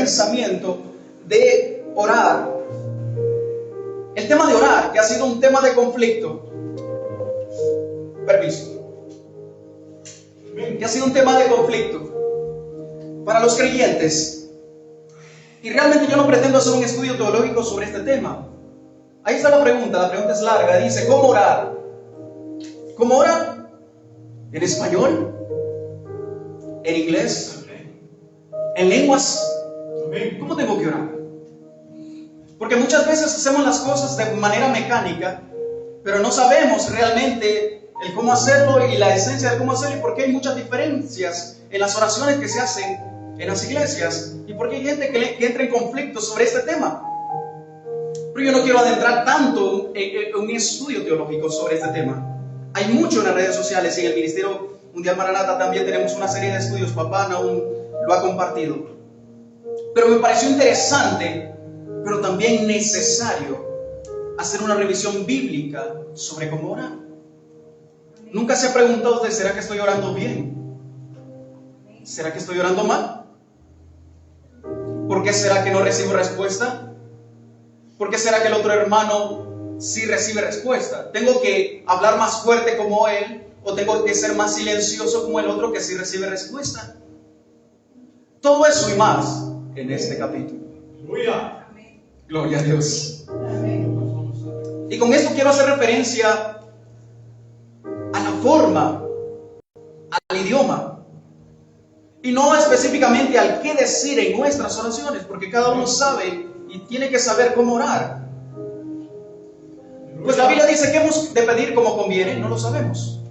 pensamiento de orar. El tema de orar, que ha sido un tema de conflicto. Permiso. Que ha sido un tema de conflicto para los creyentes. Y realmente yo no pretendo hacer un estudio teológico sobre este tema. Ahí está la pregunta es larga. Dice, ¿cómo orar? ¿Cómo orar? ¿En español? ¿En inglés? ¿En lenguas? ¿Cómo tengo que orar? Porque muchas veces hacemos las cosas de manera mecánica, pero no sabemos realmente el cómo hacerlo y la esencia de cómo hacerlo, y por qué hay muchas diferencias en las oraciones que se hacen en las iglesias, y por qué hay gente que entra en conflicto sobre este tema. Pero yo no quiero adentrar tanto en un estudio teológico sobre este tema. Hay mucho en las redes sociales y en el Ministerio Mundial Maranatha también tenemos una serie de estudios. Papá aún lo ha compartido. Pero me pareció interesante, pero también necesario, hacer una revisión bíblica sobre cómo orar. ¿Nunca se ha preguntado usted, ¿será que estoy orando bien? ¿Será que estoy orando mal? ¿Por qué será que no recibo respuesta? ¿Por qué será que el otro hermano sí recibe respuesta? ¿Tengo que hablar más fuerte como él o tengo que ser más silencioso como el otro que sí recibe respuesta? Todo eso y más en este capítulo. Gloria a Dios. Y con esto quiero hacer referencia a la forma, al idioma, y no específicamente al qué decir en nuestras oraciones, porque cada uno sabe y tiene que saber cómo orar. Pues la Biblia dice que hemos de pedir como conviene, no lo sabemos.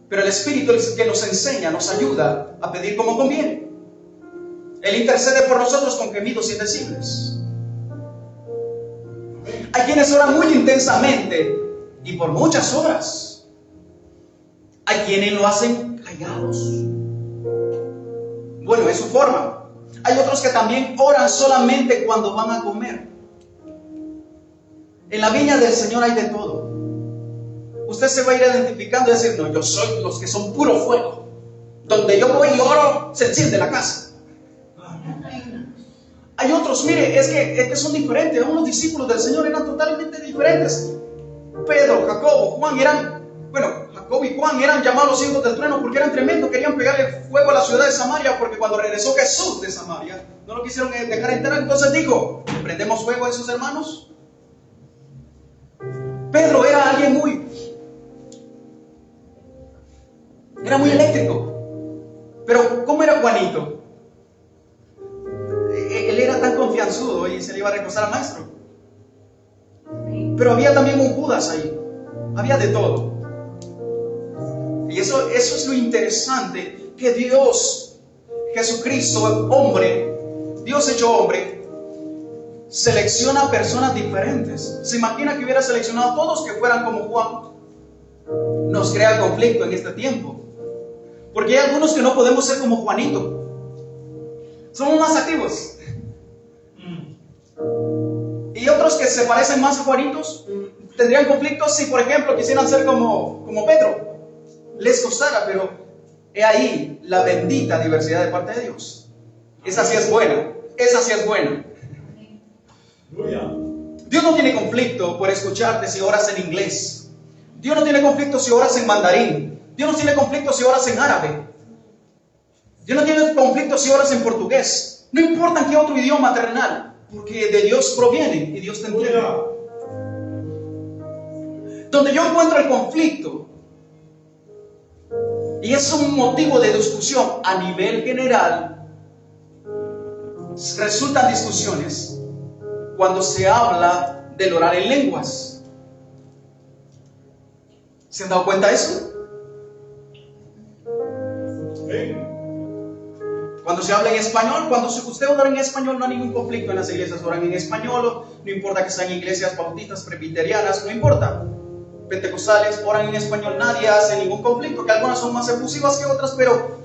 Pero el Espíritu es el que nos enseña, nos ayuda a pedir como conviene. Él intercede por nosotros con gemidos indecibles. Hay quienes oran muy intensamente y por muchas horas. Hay quienes lo hacen callados. Bueno, es su forma. Hay otros que también oran solamente cuando van a comer. En la viña del Señor hay de todo. Usted se va a ir identificando y decir, no, yo soy los que son puro fuego. Donde yo voy y oro, se enciende la casa. Hay otros, mire, es que son diferentes. Unos discípulos del Señor eran totalmente diferentes. Pedro, Jacobo, Juan Jacobo y Juan eran llamados hijos del trueno porque eran tremendos. Querían pegarle fuego a la ciudad de Samaria, porque cuando regresó Jesús de Samaria no lo quisieron dejar entrar. Entonces dijo, ¿prendemos fuego a esos hermanos? Pedro era alguien muy eléctrico. Pero ¿cómo era Juanito? Él era tan confianzudo y se le iba a recostar al maestro. Pero había también un Judas ahí. Había de todo. Y eso es lo interesante, que Dios, Jesucristo, hombre, Dios hecho hombre, selecciona personas diferentes. ¿Se imagina que hubiera seleccionado a todos que fueran como Juan? Nos crea conflicto en este tiempo. Porque hay algunos que no podemos ser como Juanito. Somos más activos. Y otros que se parecen más a Juanitos tendrían conflictos si, por ejemplo, quisieran ser como Pedro. Les costara, pero he ahí la bendita diversidad de parte de Dios. Esa sí es buena. Esa sí es buena. Dios no tiene conflicto por escucharte si oras en inglés. Dios no tiene conflicto si oras en mandarín. Dios no tiene conflicto si oras en árabe. Dios no tiene conflicto si oras en portugués. No importa en qué otro idioma terrenal, porque de Dios proviene y Dios te entiende. Donde yo encuentro el conflicto, y es un motivo de discusión a nivel general, resultan discusiones cuando se habla del orar en lenguas. ¿Se han dado cuenta de eso? Cuando se habla en español, cuando usted ora en español, no hay ningún conflicto en las iglesias. Oran en español, no importa que sean iglesias bautistas, presbiterianas, no importa. Pentecostales oran en español, nadie hace ningún conflicto, que algunas son más efusivas que otras, pero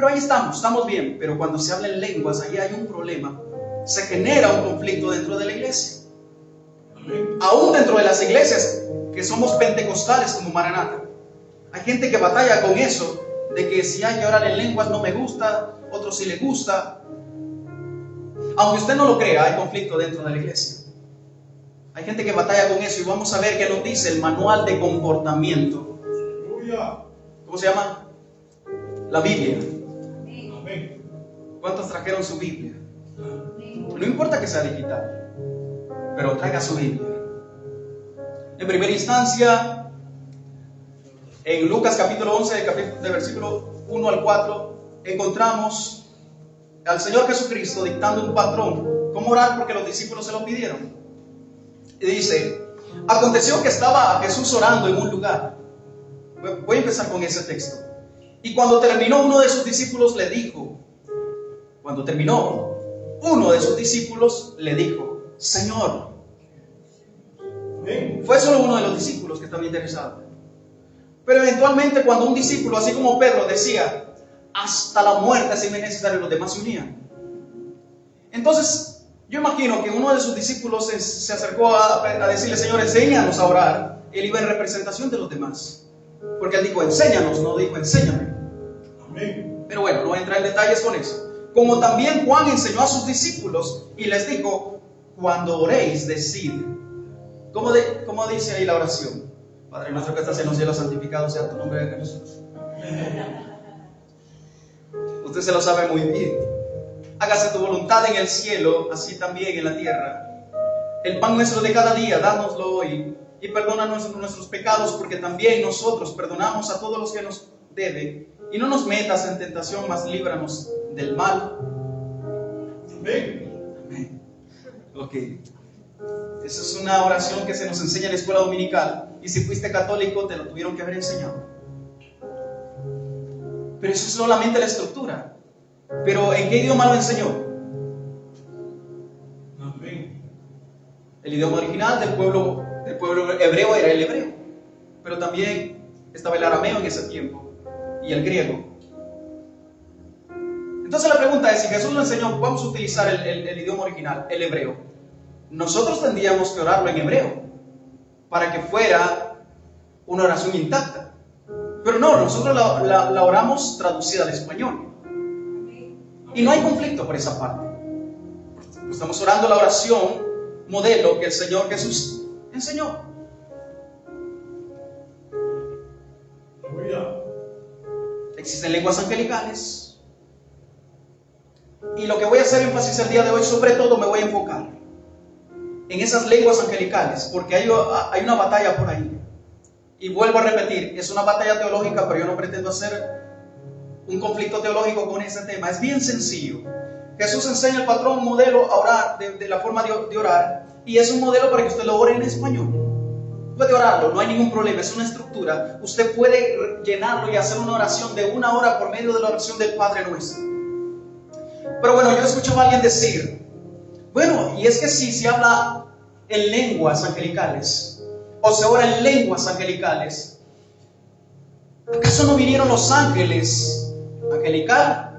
ahí estamos bien. Pero cuando se habla en lenguas, ahí hay un problema. Se genera un conflicto dentro de la iglesia. Aún dentro de las iglesias que somos pentecostales como Maranatha, hay gente que batalla con eso, de que si hay que orar en lenguas no me gusta, otros sí les gusta. Aunque usted no lo crea, hay conflicto dentro de la iglesia. Hay gente que batalla con eso y vamos a ver qué nos dice el manual de comportamiento. ¿Cómo se llama? La Biblia. ¿Cuántos trajeron su Biblia? No importa que sea digital, pero traiga su Biblia. En primera instancia, en Lucas capítulo 11, de versículo 1 al 4, encontramos al Señor Jesucristo dictando un patrón, cómo orar, porque los discípulos se lo pidieron. Y dice: aconteció que estaba Jesús orando en un lugar. Voy a empezar con ese texto. Y cuando terminó, uno de sus discípulos le dijo, Señor. Fue solo uno de los discípulos que estaba interesado. Pero eventualmente, cuando un discípulo, así como Pedro, decía hasta la muerte si es necesario, los demás se unían. Entonces yo imagino que uno de sus discípulos se acercó a decirle: Señor, enséñanos a orar. Él iba en representación de los demás, porque él dijo enséñanos, no dijo enséñame. Amén. Pero bueno, no voy a entrar en detalles con eso. Como también Juan enseñó a sus discípulos y les dijo: cuando oréis, decid. ¿Cómo dice ahí la oración? Padre nuestro que estás en los cielos, santificado sea tu nombre de nosotros. Usted se lo sabe muy bien. Hágase tu voluntad en el cielo, así también en la tierra. El pan nuestro de cada día, dánoslo hoy. Y perdona nuestros pecados, porque también nosotros perdonamos a todos los que nos deben. Y no nos metas en tentación, mas líbranos del mal. Amén. Amén. Ok. Esa es una oración que se nos enseña en la escuela dominical. Y si fuiste católico, te lo tuvieron que haber enseñado. Pero eso es solamente la estructura. Pero ¿en qué idioma lo enseñó? Amén. El idioma original del pueblo hebreo era el hebreo. Pero también estaba el arameo en ese tiempo y el griego. Entonces la pregunta es: si Jesús lo enseñó, vamos a utilizar el idioma original, el hebreo. Nosotros tendríamos que orarlo en hebreo para que fuera una oración intacta. Pero no, nosotros la oramos traducida al español. Y no hay conflicto por esa parte. Estamos orando la oración modelo que el Señor Jesús enseñó. Existen lenguas angelicales. Y lo que voy a hacer énfasis el día de hoy, sobre todo me voy a enfocar en esas lenguas angelicales, porque hay una batalla por ahí. Y vuelvo a repetir, es una batalla teológica, pero yo no pretendo hacer un conflicto teológico con ese tema. Es bien sencillo. Jesús enseña el patrón, modelo a orar, de la forma de orar, y es un modelo para que usted lo ore en español. Puede orarlo, no hay ningún problema, es una estructura. Usted puede llenarlo y hacer una oración de 1 hora por medio de la oración del Padre Nuestro. Pero bueno, yo escuchaba a alguien decir: bueno, y es que si se habla en lenguas angelicales, o se ora en lenguas angelicales, ¿acaso no vinieron los ángeles angelical,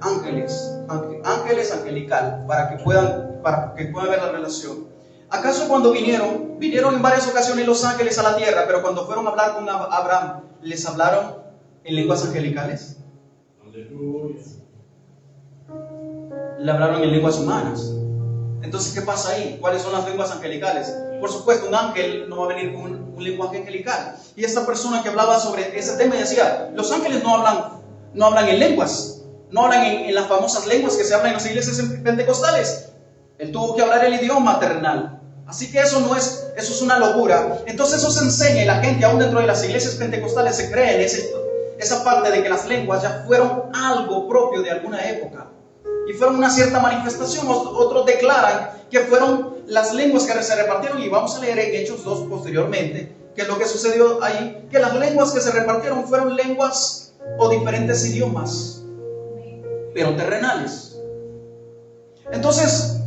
para que puedan ver la relación? ¿Acaso cuando vinieron en varias ocasiones los ángeles a la tierra, pero cuando fueron a hablar con Abraham, les hablaron en lenguas angelicales? Aleluya. Le hablaron en lenguas humanas. Entonces, ¿qué pasa ahí? ¿Cuáles son las lenguas angelicales? Por supuesto, un ángel no va a venir con un lenguaje angelical. Y esta persona que hablaba sobre ese tema decía: los ángeles no hablan en lenguas, no hablan en las famosas lenguas que se hablan en las iglesias pentecostales. Él tuvo que hablar el idioma terrenal. Así que eso es una locura. Entonces eso se enseña, y la gente aún dentro de las iglesias pentecostales se cree en esa parte de que las lenguas ya fueron algo propio de alguna época y fueron una cierta manifestación. Otros declaran que fueron las lenguas que se repartieron, y vamos a leer en Hechos 2 posteriormente qué es lo que sucedió ahí, que las lenguas que se repartieron fueron lenguas o diferentes idiomas, pero terrenales. Entonces,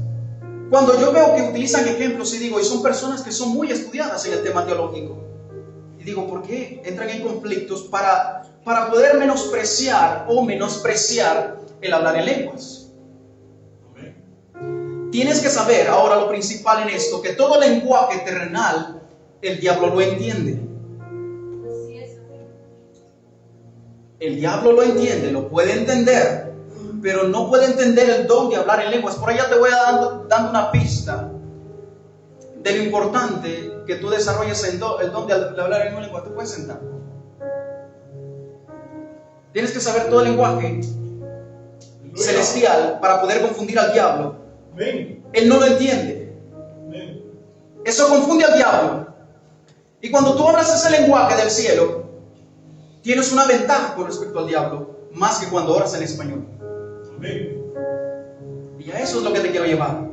cuando yo veo que utilizan ejemplos y son personas que son muy estudiadas en el tema teológico, y digo, ¿por qué entran en conflictos para poder menospreciar el hablar en lenguas? Tienes que saber ahora lo principal en esto, que todo lenguaje terrenal el diablo lo entiende. El diablo lo entiende, lo puede entender, pero no puede entender el don de hablar en lenguas. Por allá te voy dando una pista de lo importante que tú desarrolles el don de hablar en lengua. Tú puedes sentar. Tienes que saber todo el lenguaje celestial para poder confundir al diablo. Él no lo entiende. Eso confunde al diablo. Y cuando tú hablas ese lenguaje del cielo, tienes una ventaja con respecto al diablo, más que cuando oras en español. Y a eso es lo que te quiero llevar,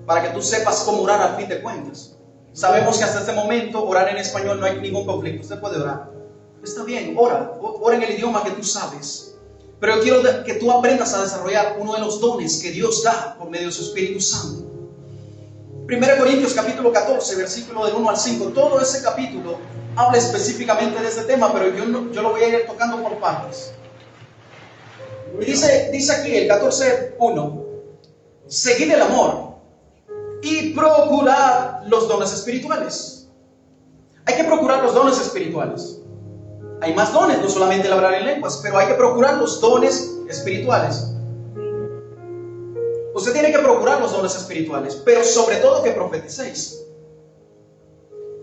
para que tú sepas cómo orar al fin de cuentas. Sabemos que hasta este momento orar en español no hay ningún conflicto. Usted puede orar. Está bien, ora en el idioma que tú sabes. Pero yo quiero que tú aprendas a desarrollar uno de los dones que Dios da por medio de su Espíritu Santo. 1 Corintios capítulo 14, versículo del 1 al 5. Todo ese capítulo habla específicamente de este tema, pero yo lo voy a ir tocando por partes. Y dice aquí el 14:1: seguid el amor y procurad los dones espirituales. Hay que procurar los dones espirituales. Hay más dones, no solamente el hablar en lenguas, pero hay que procurar los dones espirituales. Usted tiene que procurar los dones espirituales, pero sobre todo que profeticéis.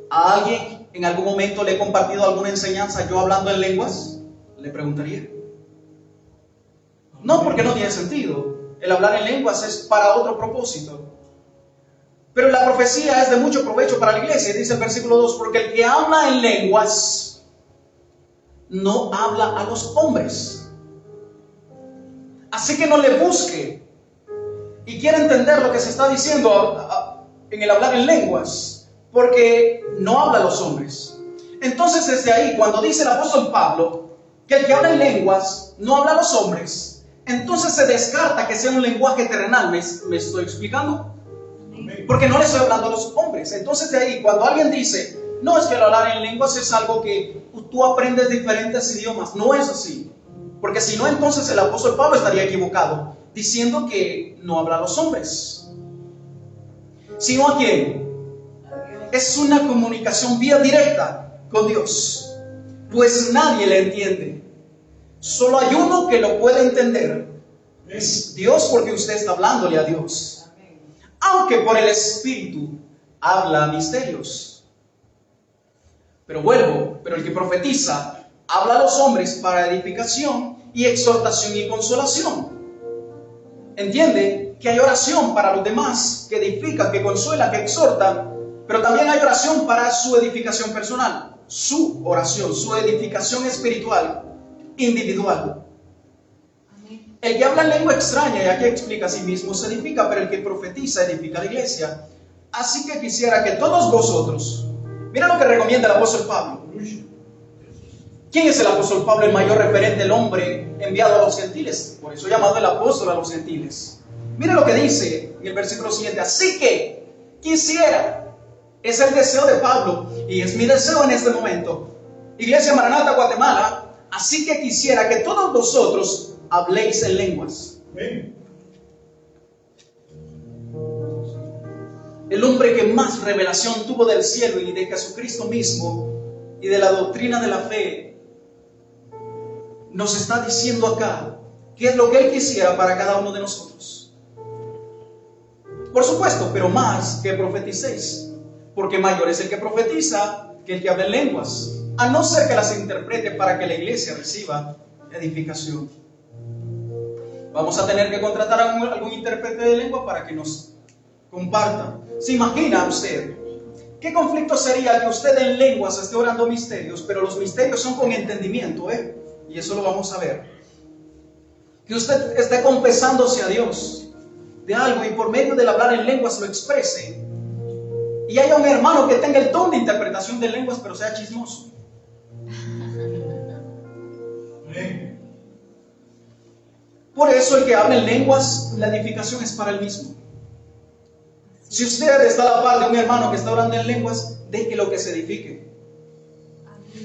¿A alguien en algún momento le he compartido alguna enseñanza yo hablando en lenguas? Le preguntaría. No, porque no tiene sentido. El hablar en lenguas es para otro propósito. Pero la profecía es de mucho provecho para la iglesia. Dice el versículo 2: porque el que habla en lenguas no habla a los hombres. Así que no le busque y quiere entender lo que se está diciendo en el hablar en lenguas, porque no habla a los hombres. Entonces desde ahí, cuando dice el apóstol Pablo que el que habla en lenguas no habla a los hombres, entonces se descarta que sea un lenguaje terrenal. ¿Me estoy explicando? Porque no le estoy hablando a los hombres. Entonces de ahí, cuando alguien dice, no, es que el hablar en lenguas es algo que tú aprendes diferentes idiomas, no es así. Porque si no, entonces el apóstol Pablo estaría equivocado, diciendo que no habla a los hombres. ¿Sino a quién? Es una comunicación vía directa con Dios, pues nadie le entiende. Solo hay uno que lo puede entender. Es Dios, porque usted está hablándole a Dios. Aunque por el Espíritu habla misterios. Pero el que profetiza habla a los hombres para edificación y exhortación y consolación. Entiende que hay oración para los demás, que edifica, que consuela, que exhorta, pero también hay oración para su edificación personal, su oración, su edificación espiritual, individual. El que habla en lengua extraña, y aquí explica a sí mismo, se edifica, pero el que profetiza edifica la iglesia. Así que quisiera que todos vosotros, mira lo que recomienda el apóstol Pablo. ¿Quién es el apóstol Pablo? El mayor referente, el hombre enviado a los gentiles, por eso llamado el apóstol a los gentiles. Mira lo que dice en el versículo siguiente: así que quisiera, es el deseo de Pablo y es mi deseo en este momento, Iglesia Maranata Guatemala, así que quisiera que todos vosotros habléis en lenguas. El hombre que más revelación tuvo del cielo y de Jesucristo mismo y de la doctrina de la fe, nos está diciendo acá qué es lo que Él quisiera para cada uno de nosotros. Por supuesto, pero más que profeticéis, porque mayor es el que profetiza que el que habla en lenguas, a no ser que las interprete para que la iglesia reciba edificación. Vamos a tener que contratar a algún intérprete de lengua para que nos comparta. ¿Se imagina usted qué conflicto sería que usted en lenguas esté orando misterios, pero los misterios son con entendimiento, y eso lo vamos a ver? Que usted esté confesándose a Dios de algo y por medio del hablar en lenguas lo exprese, y haya un hermano que tenga el don de interpretación de lenguas pero sea chismoso. Por eso el que habla en lenguas, la edificación es para él mismo. Si usted está a la par de un hermano que está orando en lenguas, deje lo que se edifique.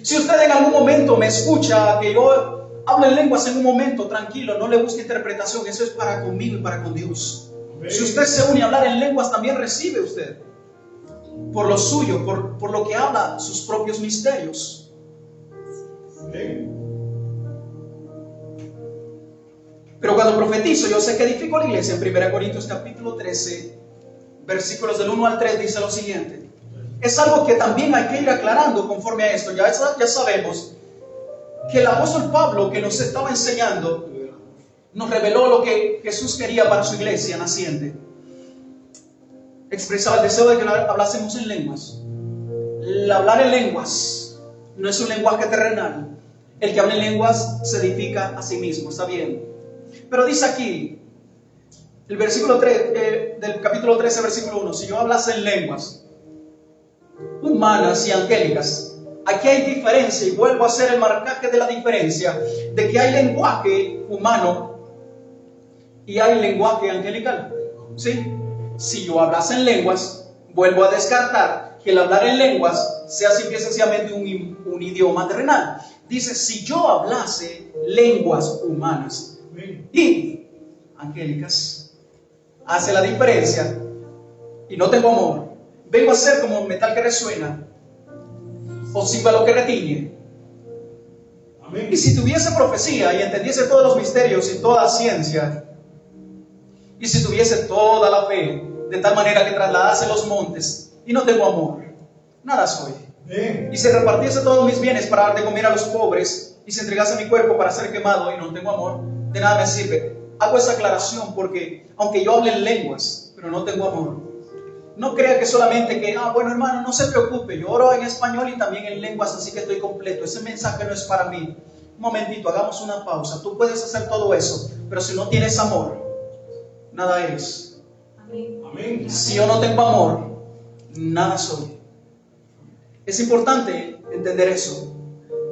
Si usted en algún momento me escucha que yo hablo en lenguas en un momento, tranquilo, no le busque interpretación, eso es para conmigo y para con Dios. Si usted se une a hablar en lenguas, también recibe usted por lo suyo, por lo que habla sus propios misterios. Pero cuando profetizo, yo sé que edifico la iglesia. En 1 Corintios capítulo 13, versículos del 1 al 3, dice lo siguiente. Es algo que también hay que ir aclarando conforme a esto. Ya sabemos que el apóstol Pablo, que nos estaba enseñando, nos reveló lo que Jesús quería para su iglesia naciente. Expresaba el deseo de que hablásemos en lenguas. El hablar en lenguas no es un lenguaje terrenal. El que habla en lenguas se edifica a sí mismo, está bien. Pero dice aquí, el versículo 3, del capítulo 13, versículo 1, si yo hablase en lenguas humanas y angélicas, aquí hay diferencia, y vuelvo a hacer el marcaje de la diferencia, de que hay lenguaje humano y hay lenguaje angelical. ¿Sí? Si yo hablase en lenguas, vuelvo a descartar que el hablar en lenguas sea simple y sencillamente un idioma terrenal. Dice, si yo hablase lenguas humanas y angélicas, hace la diferencia, y no tengo amor, vengo a ser como metal que resuena o címbalo que retiñe. Amén. Y si tuviese profecía y entendiese todos los misterios y toda ciencia, y si tuviese toda la fe, de tal manera que trasladase los montes, y no tengo amor, nada soy. Y si repartiese todos mis bienes para dar de comer a los pobres, y si entregase mi cuerpo para ser quemado, y no tengo amor, de nada me sirve. Hago esa aclaración porque, aunque yo hable en lenguas, pero no tengo amor, no crea que solamente que, bueno hermano, no se preocupe, yo oro en español y también en lenguas, así que estoy completo. Ese mensaje no es para mí. Un momentito, hagamos una pausa. Tú puedes hacer todo eso, pero si no tienes amor, nada eres. Amén. Si yo no tengo amor, nada soy. Es importante entender eso,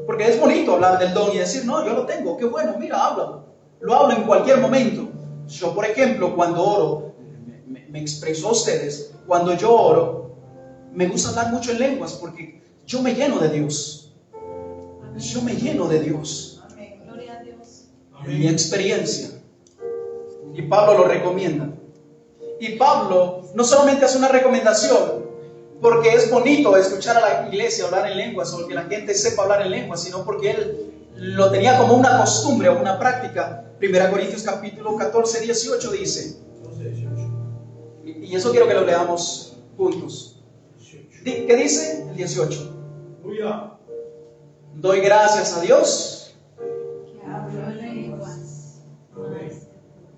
porque es bonito hablar del don y decir, no, yo lo tengo, qué bueno, mira, háblalo. Lo hablo en cualquier momento. Yo, por ejemplo, cuando oro, me expreso a ustedes, cuando yo oro, me gusta hablar mucho en lenguas porque yo me lleno de Dios. Amén. Yo me lleno de Dios. Amén. Gloria a Dios. En mi experiencia. Y Pablo lo recomienda. Y Pablo no solamente hace una recomendación porque es bonito escuchar a la iglesia hablar en lenguas o que la gente sepa hablar en lenguas, sino porque él lo tenía como una costumbre o una práctica. 1 Corintios capítulo 14, 18 dice, y eso quiero que lo leamos juntos. ¿Qué dice? El 18. Doy gracias a Dios Que hablo en lenguas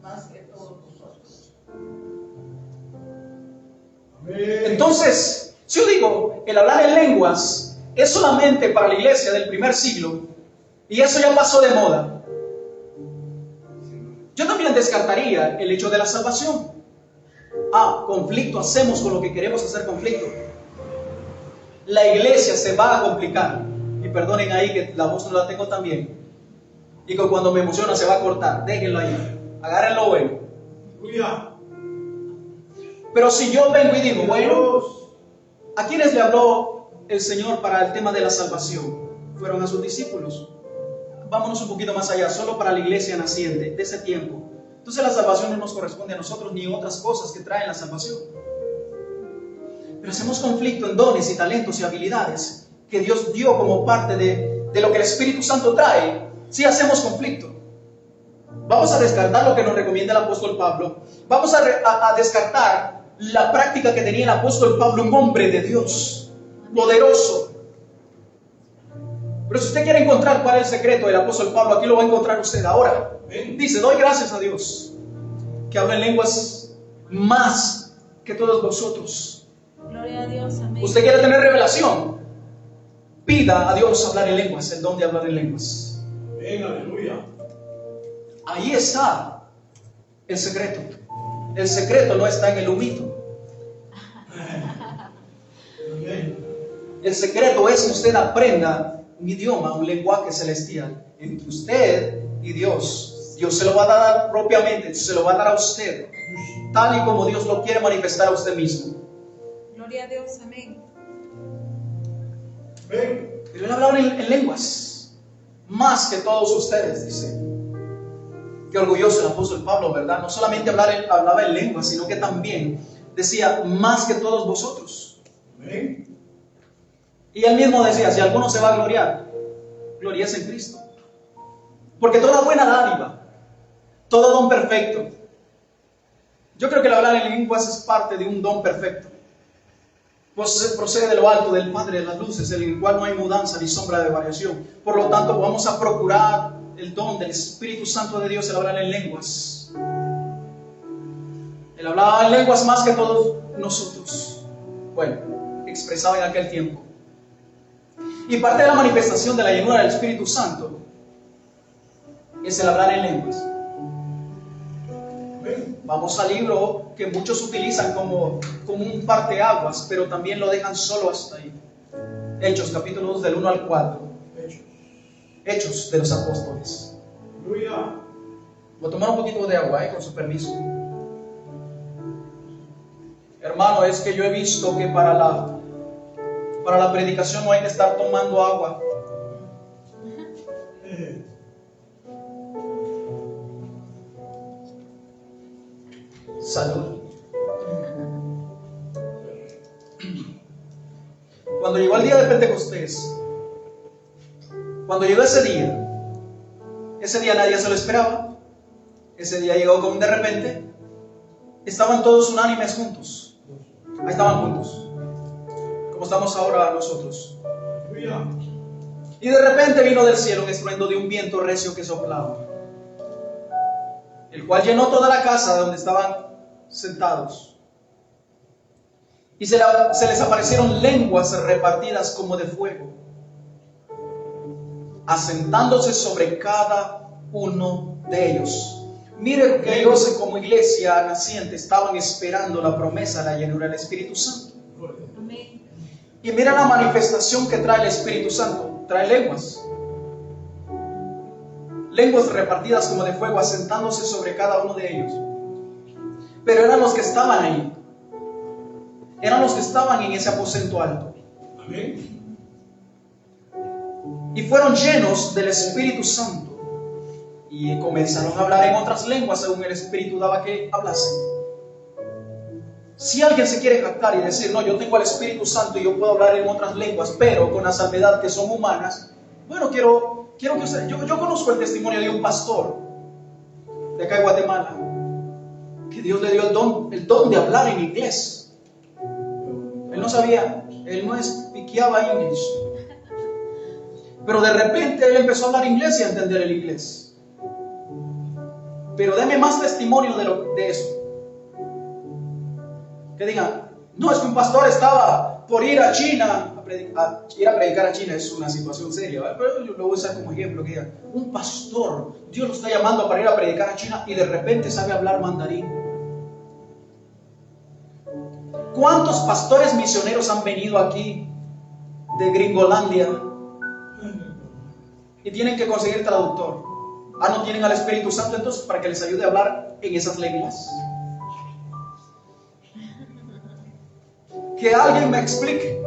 más que todos nosotros. Entonces, si yo digo, el hablar en lenguas es solamente para la iglesia del primer siglo, y eso ya pasó de moda, yo también descartaría el hecho de la salvación. Conflicto, hacemos con lo que queremos hacer conflicto. La iglesia se va a complicar, y perdonen ahí que la voz no la tengo tan bien, y que cuando me emociona se va a cortar, déjenlo ahí, agárrenlo bueno. Pero si yo vengo y digo, bueno, ¿a quiénes le habló el Señor para el tema de la salvación? Fueron a sus discípulos. Vámonos un poquito más allá, solo para la iglesia naciente de ese tiempo. Entonces la salvación no nos corresponde a nosotros ni otras cosas que traen la salvación. Pero hacemos conflicto en dones y talentos y habilidades que Dios dio como parte de lo que el Espíritu Santo trae. Sí hacemos conflicto. Vamos a descartar lo que nos recomienda el apóstol Pablo. Vamos a descartar la práctica que tenía el apóstol Pablo, un hombre de Dios, poderoso. Pero si usted quiere encontrar cuál es el secreto del apóstol Pablo, aquí lo va a encontrar usted ahora. Dice, doy gracias a Dios que habla en lenguas más que todos vosotros. Gloria a Dios, amén. Usted quiere tener revelación, pida a Dios hablar en lenguas, el don de hablar en lenguas. Amén, aleluya. Ahí está el secreto. El secreto no está en el humito. El secreto es que usted aprenda un idioma, un lenguaje celestial entre usted y Dios. Dios se lo va a dar propiamente, se lo va a dar a usted, tal y como Dios lo quiere manifestar a usted mismo. Gloria a Dios, amén. Pero él hablaba en lenguas, más que todos ustedes, dice. Qué orgulloso el apóstol Pablo, ¿verdad? No solamente hablaba en lenguas, sino que también decía, más que todos vosotros. Amén. Y él mismo decía, si alguno se va a gloriar, gloríese en Cristo. Porque toda buena dádiva, todo don perfecto. Yo creo que el hablar en lenguas es parte de un don perfecto. Pues procede de lo alto, del Padre de las luces, en el cual no hay mudanza ni sombra de variación. Por lo tanto, vamos a procurar el don del Espíritu Santo de Dios, el hablar en lenguas. Él hablaba en lenguas más que todos nosotros. Bueno, expresaba en aquel tiempo. Y parte de la manifestación de la llenura del Espíritu Santo es el hablar en lenguas. Vamos al libro que muchos utilizan como un parteaguas, pero también lo dejan solo hasta ahí. Hechos, capítulo 2, del 1 al 4. Hechos de los apóstoles. Voy a tomar un poquito de agua, con su permiso. Hermano, es que yo he visto que para la predicación no hay que estar tomando agua. Salud. Cuando llegó el día de Pentecostés, cuando llegó ese día nadie se lo esperaba. Ese día llegó como de repente. Estaban todos unánimes juntos. Ahí estaban juntos, como estamos ahora nosotros. Y de repente vino del cielo un estruendo de un viento recio que soplaba, el cual llenó toda la casa donde estaban sentados. Y se les aparecieron lenguas repartidas como de fuego, asentándose sobre cada uno de ellos. Miren que ellos como iglesia naciente estaban esperando la promesa, la llenura del Espíritu Santo. Amén. Y mira la manifestación que trae el Espíritu Santo. Trae lenguas. Lenguas repartidas como de fuego, asentándose sobre cada uno de ellos. Pero eran los que estaban ahí. Eran los que estaban en ese aposento alto. Amén. Y fueron llenos del Espíritu Santo. Y comenzaron a hablar en otras lenguas según el Espíritu daba que hablasen. Si alguien se quiere jactar y decir, no, yo tengo el Espíritu Santo y yo puedo hablar en otras lenguas, pero con la salvedad que son humanas, bueno, quiero que usted, yo conozco el testimonio de un pastor de acá de Guatemala, que Dios le dio el don de hablar en inglés. Él no sabía, él no speakeaba inglés, pero de repente él empezó a hablar inglés y a entender el inglés. Pero deme más testimonio de eso. Que digan, no, es que un pastor estaba por ir a China, ir a predicar a China es una situación seria, ¿verdad? Pero yo lo voy a usar como ejemplo, que digan, un pastor, Dios lo está llamando para ir a predicar a China y de repente sabe hablar mandarín. ¿Cuántos pastores misioneros han venido aquí de Gringolandia y tienen que conseguir traductor? No tienen al Espíritu Santo entonces para que les ayude a hablar en esas lenguas. Que alguien me explique.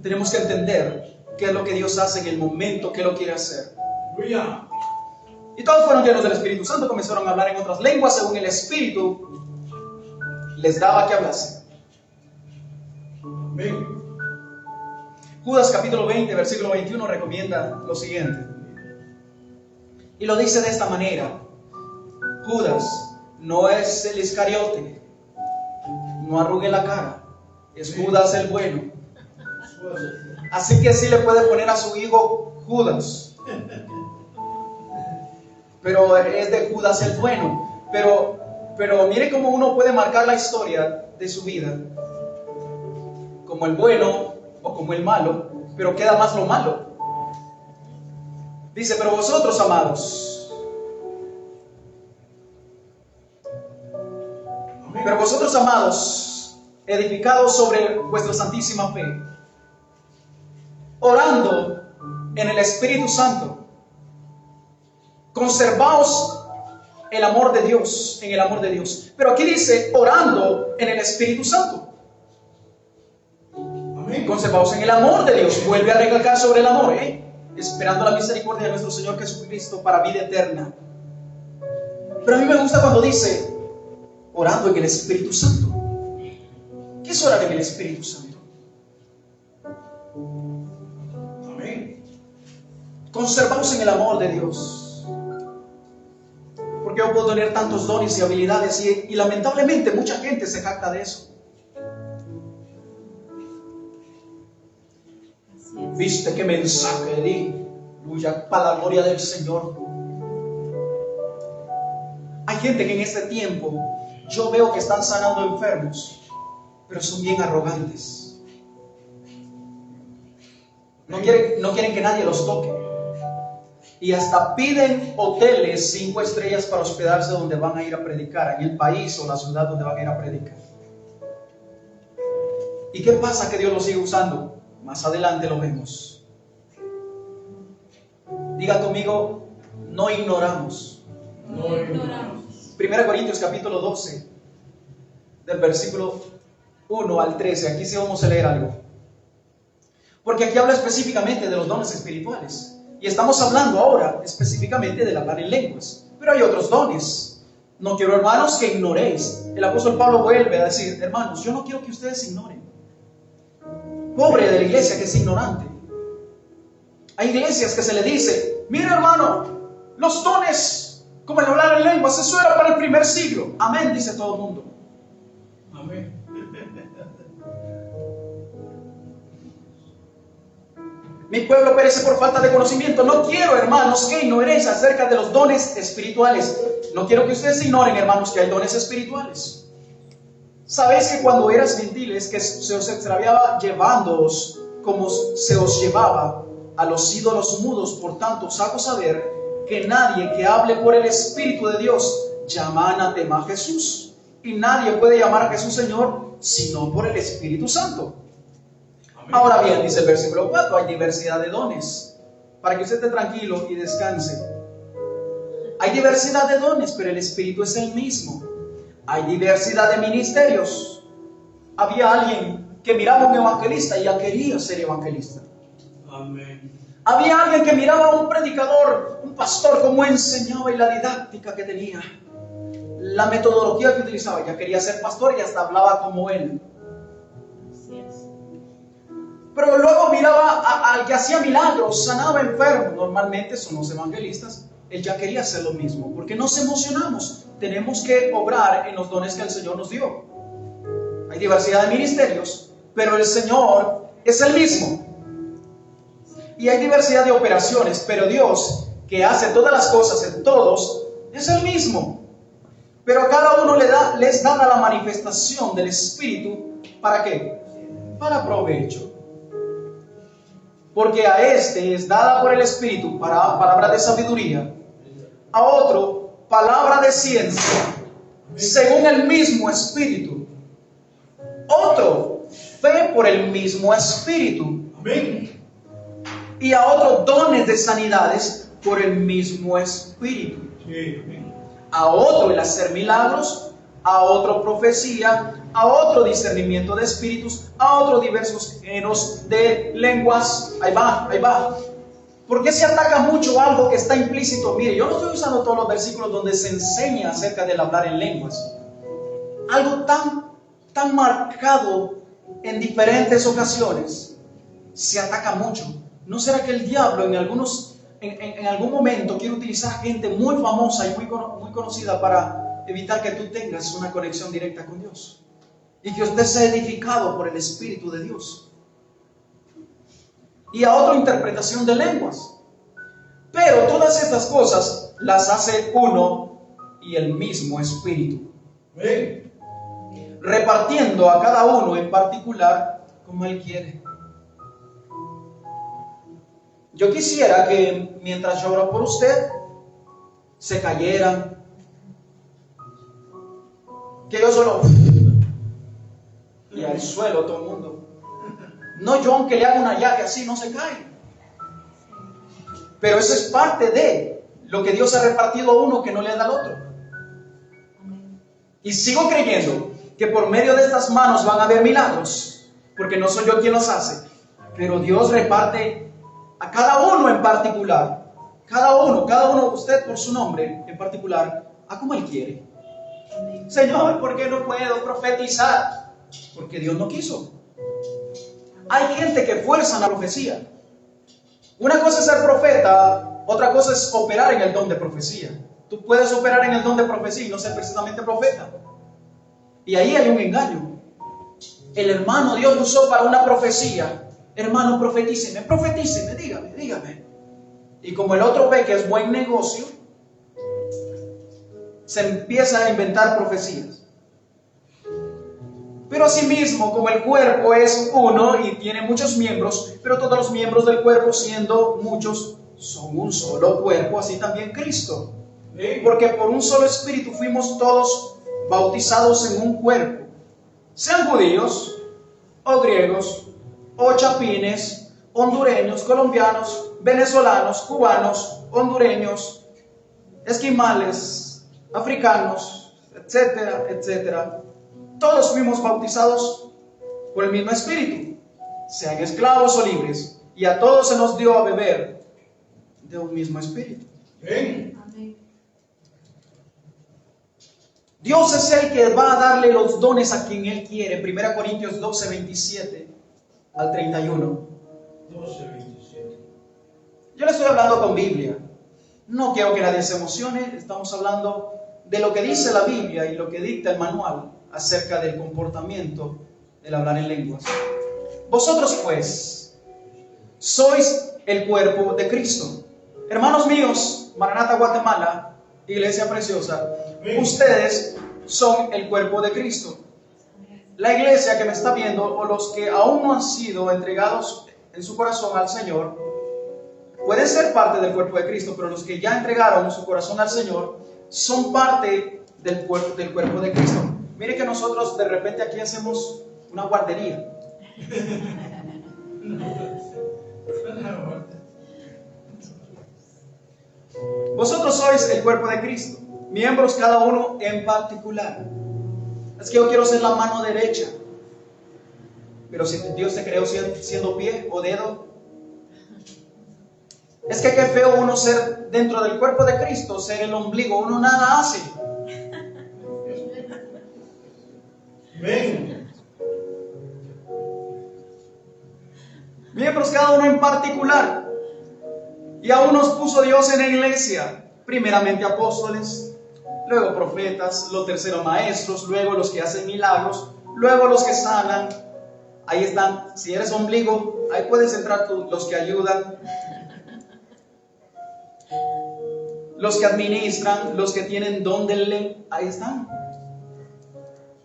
Tenemos que entender qué es lo que Dios hace en el momento que lo quiere hacer. Y todos fueron llenos del Espíritu Santo, comenzaron a hablar en otras lenguas según el Espíritu les daba que hablasen. Judas capítulo 20, versículo 21 recomienda lo siguiente. Y lo dice de esta manera: Judas no es el Iscariote, no arrugue la cara, es Judas el bueno. Así que sí le puede poner a su hijo Judas, pero es de Judas el bueno. Pero mire cómo uno puede marcar la historia de su vida, como el bueno o como el malo, pero queda más lo malo. Dice, pero vosotros, amados, edificados sobre vuestra santísima fe, orando en el Espíritu Santo, conservaos el amor de Dios, en el amor de Dios. Pero aquí dice, orando en el Espíritu Santo. Amén. Conservaos en el amor de Dios. Vuelve a recalcar sobre el amor, esperando la misericordia de nuestro Señor Jesucristo para vida eterna. Pero a mí me gusta cuando dice, orando en el Espíritu Santo. ¿Qué es orar en el Espíritu Santo? Amén. Conservaos en el amor de Dios. Porque yo puedo tener tantos dones y habilidades y lamentablemente mucha gente se jacta de eso. ¿Viste qué mensaje di? Aleluya, para la gloria del Señor. Hay gente que en este tiempo yo veo que están sanando enfermos, pero son bien arrogantes. No quieren que nadie los toque. Y hasta piden hoteles 5 estrellas para hospedarse donde van a ir a predicar, en el país o la ciudad donde van a ir a predicar. ¿Y qué pasa que Dios los sigue usando? Más adelante lo vemos. Diga conmigo, no ignoramos. No ignoramos. 1 Corintios capítulo 12, del versículo 1 al 13. Aquí sí vamos a leer algo. Porque aquí habla específicamente de los dones espirituales. Y estamos hablando ahora específicamente del hablar en lenguas. Pero hay otros dones. No quiero, hermanos, que ignoréis. El apóstol Pablo vuelve a decir, hermanos, yo no quiero que ustedes ignoren. Pobre de la iglesia que es ignorante. Hay iglesias que se le dice, mira hermano, los dones, como el hablar en lenguas, eso era para el primer siglo. Amén, dice todo el mundo. Amén. Mi pueblo perece por falta de conocimiento. No quiero, hermanos, que ignoréis acerca de los dones espirituales. No quiero que ustedes ignoren, hermanos, que hay dones espirituales. ¿Sabéis que cuando eras gentiles, que se os extraviaba llevándoos como se os llevaba a los ídolos mudos? Por tanto, os hago saber que nadie que hable por el Espíritu de Dios llama anatema a Jesús. Y nadie puede llamar a Jesús Señor sino por el Espíritu Santo. Ahora bien, dice el versículo 4, hay diversidad de dones. Para que usted esté tranquilo y descanse. Hay diversidad de dones, pero el Espíritu es el mismo. Hay diversidad de ministerios. Había alguien que miraba a un evangelista y ya quería ser evangelista. Amén. Había alguien que miraba a un predicador, un pastor, cómo enseñaba y la didáctica que tenía. La metodología que utilizaba, ya quería ser pastor y hasta hablaba como él. Pero luego miraba al que hacía milagros, sanaba enfermos. Normalmente son los evangelistas. Él ya quería hacer lo mismo, porque nos emocionamos. Tenemos que obrar en los dones que el Señor nos dio. Hay diversidad de ministerios, pero el Señor es el mismo. Y hay diversidad de operaciones, pero Dios, que hace todas las cosas en todos, es el mismo. Pero a cada uno les da la manifestación del Espíritu. ¿Para qué? Para provecho. Porque a este es dada por el Espíritu para palabra de sabiduría, a otro palabra de ciencia, según el mismo Espíritu, otro fe por el mismo Espíritu, Amén. Y a otro dones de sanidades por el mismo Espíritu, Sí, amén. a otro el hacer milagros, a otro profecía, a otro discernimiento de espíritus, a otros diversos géneros de lenguas. Ahí va. ¿Por qué se ataca mucho algo que está implícito? Mire, yo no estoy usando todos los versículos donde se enseña acerca del hablar en lenguas. Algo tan marcado en diferentes ocasiones se ataca mucho. ¿No será que el diablo en algún momento quiere utilizar gente muy famosa y muy conocida para evitar que tú tengas una conexión directa con Dios? Y que usted sea edificado por el Espíritu de Dios. Y a otra interpretación de lenguas. Pero todas estas cosas las hace uno y el mismo Espíritu. Amén. Repartiendo a cada uno en particular como Él quiere. Yo quisiera que mientras yo oro por usted, se cayeran. Que yo solo... y al suelo todo el mundo. No, yo aunque le haga una llave así, no se cae. Pero eso es parte de lo que Dios ha repartido a uno que no le da al otro. Y sigo creyendo que por medio de estas manos van a haber milagros, porque no soy yo quien los hace, pero Dios reparte a cada uno en particular. Cada uno, usted por su nombre en particular, a como Él quiere. Señor, ¿por qué no puedo profetizar? Porque Dios no quiso. Hay gente que fuerza la profecía. Una cosa es ser profeta, otra cosa es operar en el don de profecía. Tú puedes operar en el don de profecía y no ser precisamente profeta. Y ahí hay un engaño. El hermano Dios lo usó para una profecía. Hermano, profetíceme, dígame. Y como el otro ve que es buen negocio, se empieza a inventar profecías. Pero asimismo, como el cuerpo es uno y tiene muchos miembros, pero todos los miembros del cuerpo, siendo muchos, son un solo cuerpo, así también Cristo. Porque por un solo espíritu fuimos todos bautizados en un cuerpo, sean judíos o griegos o chapines, hondureños, colombianos, venezolanos, cubanos, hondureños, esquimales, africanos, etcétera, etcétera. Todos fuimos bautizados por el mismo espíritu, sean esclavos o libres, y a todos se nos dio a beber de un mismo espíritu. Amén. Dios es el que va a darle los dones a quien Él quiere. 1 Corintios 12, 27 al 31. 12, 27. Yo le estoy hablando con Biblia. No quiero que nadie se emocione. Estamos hablando de lo que dice la Biblia y lo que dicta el manual acerca del comportamiento del hablar en lenguas. Vosotros pues sois el cuerpo de Cristo. Hermanos míos, Maranata Guatemala, Iglesia preciosa, ustedes son el cuerpo de Cristo. La iglesia que me está viendo, o los que aún no han sido entregados en su corazón al Señor, pueden ser parte del cuerpo de Cristo, pero los que ya entregaron su corazón al Señor son parte del cuerpo de Cristo. Mire que nosotros de repente aquí hacemos una guardería. Vosotros sois el cuerpo de Cristo, miembros cada uno en particular. Es que yo quiero ser la mano derecha, pero si Dios te creó siendo pie o dedo, es que qué feo uno ser dentro del cuerpo de Cristo, ser el ombligo, uno nada hace. Amén. Miembros cada uno en particular. Y aún nos puso Dios en la iglesia, primeramente apóstoles, luego profetas, los terceros maestros, luego los que hacen milagros, luego los que sanan. Ahí están, si eres ombligo, ahí puedes entrar tú, los que ayudan, los que administran, los que tienen don de lengua, ahí están.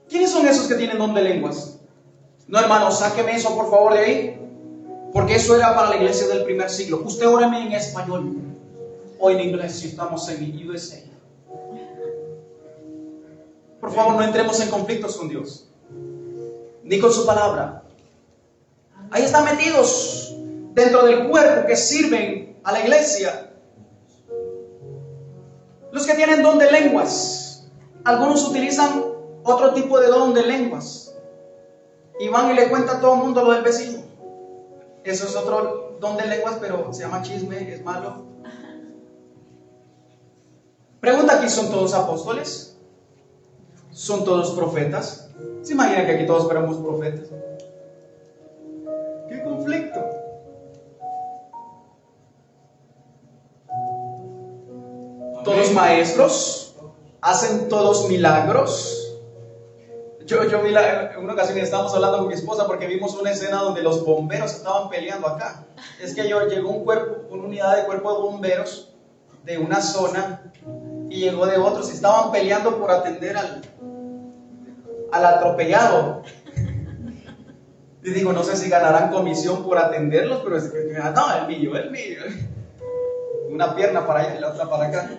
¿Quiénes son esos que tienen don de lenguas? No, hermano, sáqueme eso por favor de ahí. Porque eso era para la iglesia del primer siglo. Usted óreme en español o en inglés si estamos en USA. Por favor, no entremos en conflictos con Dios, ni con su palabra. Ahí están metidos dentro del cuerpo que sirven a la iglesia. Los que tienen don de lenguas. Algunos utilizan otro tipo de don de lenguas. Y van y le cuentan a todo el mundo lo del vecino. Eso es otro don de lenguas, pero se llama chisme, es malo. Pregunta aquí, ¿son todos apóstoles? ¿Son todos profetas? ¿Se imagina que aquí todos fuéramos profetas? ¡Qué conflicto! ¿Todos maestros? ¿Hacen todos milagros? Yo vi en una ocasión estábamos hablando con mi esposa porque vimos una escena donde los bomberos estaban peleando acá. Es que llegó una unidad de cuerpo de bomberos de una zona y llegó de otros y estaban peleando por atender al atropellado. Y digo, no sé si ganarán comisión por atenderlos, pero es que, no, el mío. Una pierna para allá y la otra para acá.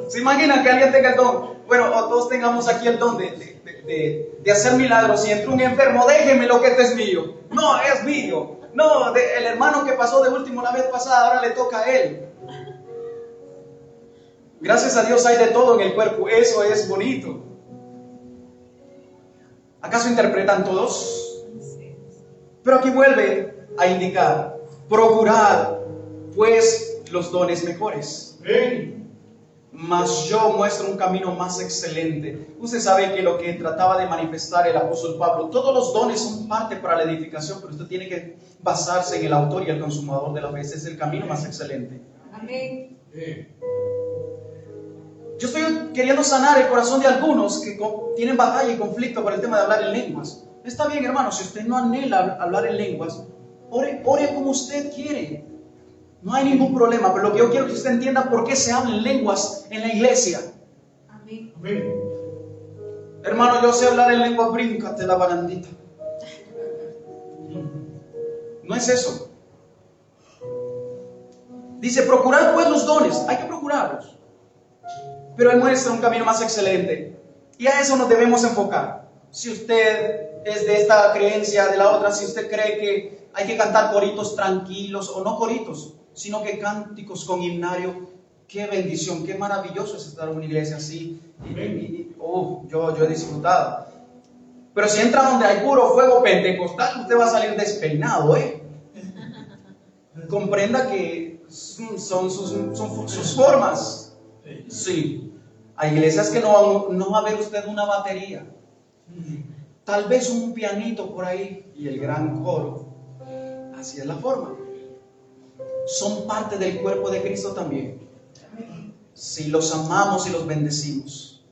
¿Se imaginan que alguien tenga el don? Bueno, o todos tengamos aquí el don de hacer milagros y entra un enfermo, déjeme lo que este es mío. No, es mío. No, el hermano que pasó de último la vez pasada, ahora le toca a él. Gracias a Dios hay de todo en el cuerpo, eso es bonito. ¿Acaso interpretan todos? Pero aquí vuelve a indicar, procurad pues los dones mejores. Mas yo muestro un camino más excelente. Usted sabe que lo que trataba de manifestar el apóstol Pablo, todos los dones son parte para la edificación, pero usted tiene que basarse en el autor y el consumador de la fe. Ese es el camino más excelente. Amén. Sí. Yo estoy queriendo sanar el corazón de algunos que tienen batalla y conflicto por el tema de hablar en lenguas. Está bien, hermano, si usted no anhela hablar en lenguas, ore como usted quiere. No hay ningún problema, pero lo que yo quiero es que usted entienda por qué se habla en lenguas en la iglesia. Amén. Amén. Hermano, yo sé hablar en lengua, bríncate la barandita. No es eso. Dice, procurad pues los dones. Hay que procurarlos. Pero Él muestra un camino más excelente. Y a eso nos debemos enfocar. Si usted es de esta creencia, de la otra, si usted cree que hay que cantar coritos tranquilos, o no coritos, sino que cánticos con himnario, qué bendición, qué maravilloso es estar en una iglesia así. Yo he disfrutado. Pero si entra donde hay puro fuego pentecostal, usted va a salir despeinado, Comprenda que son sus formas. Sí. Hay iglesias que no va a ver usted una batería. Tal vez un pianito por ahí y el gran coro. Así es la forma. Son parte del cuerpo de Cristo también. Si los amamos y los bendecimos.